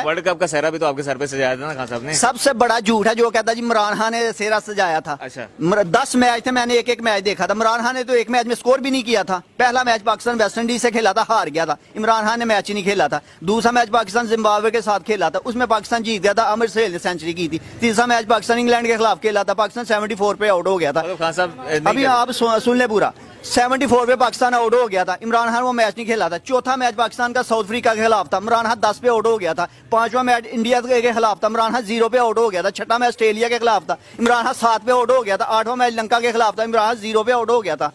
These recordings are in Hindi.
वर्ल्ड कप का सेहरा भी तो आपके सर पे सजाया था ना खान साहब ने। सबसे बड़ा झूठ है जो कहता जी इमरान खान ने सेहरा सजाया था। अच्छा। 10 मैच थे, मैंने एक मैच देखा था। इमरान खान ने तो एक मैच में स्कोर भी नहीं किया था। पहला मैच पाकिस्तान वेस्ट इंडीज से खेला था, हार गया था। इमरान खान ने मैच ही नहीं खेला था। दूसरा मैच पाकिस्तान जिम्बाब्वे के साथ खेला था, उसमें पाकिस्तान जीत गया था, आमिर सहेल ने सेंचुरी की थी। तीसरा मैच पाकिस्तान इंग्लैंड के खिलाफ खेला था, पाकिस्तान 74 पे आउट हो गया था। मतलब खान साहब अभी आप सुन ले पूरा। 74 पे पाकिस्तान आउट हो गया था, इमरान खान वो मैच नहीं खेला था। चौथा मैच पाकिस्तान का साउथ अफ्रीका के खिलाफ था, इमरान खान 10 पे आउट हो गया था। पांचवा मैच इंडिया के खिलाफ था, इमरान खान 0 पे आउट हो गया था। छठा मैच ऑस्ट्रेलिया के खिलाफ था, इमरान खान 7 पे आउट हो गया था। आठवां मैच लंका के खिलाफ था, इमरान खान 0 पे आउट हो गया था।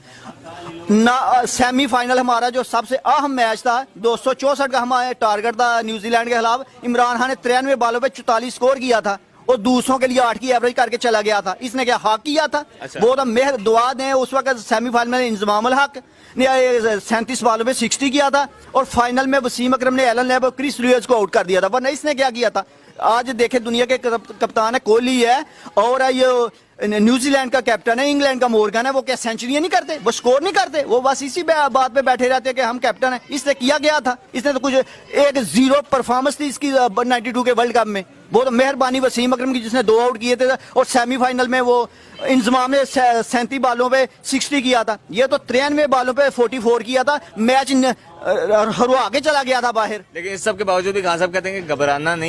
सेमीफाइनल हमारा जो सबसे अहम मैच था, 264 का हमारा टारगेट था न्यूजीलैंड के खिलाफ। इमरान खान ने 93 बालों पे 44 स्कोर किया था और दूसरों के लिए 8 की एवरेज करके चला गया था। इसने क्या हक किया था? अच्छा। वो तो मेहर दुआ ने उस वक्त सेमीफाइनल में इंजमामुल हक ने 37 बालों में 60 किया था और फाइनल में वसीम अकरम ने एलन लैब और क्रिस लुइस को आउट कर दिया था। वरना इसने क्या किया था? आज देखे दुनिया के कप्तान है कोहली है और ये न्यूजीलैंड का कैप्टन है, इंग्लैंड का मॉर्गन है। वो क्या सेंचुरी नहीं करते? वो स्कोर नहीं करते? वो बस इसी बात पे बैठे रहते कि हम कैप्टन है। इसने किया गया था, इसने तो कुछ एक 0 परफॉर्मेंस थी इसकी 92 के वर्ल्ड कप में। वो तो मेहरबानी वसीम अकरम की जिसने 2 आउट किए थे और सेमीफाइनल में वो इंजमाम ने 37 बालों पे 60 किया था। ये तो 93 बालों पे 44 किया था। मैच हरवा के चला गया था बाहर। लेकिन इस सब के बावजूद भी खान साहब कहते हैं कि घबराना नहीं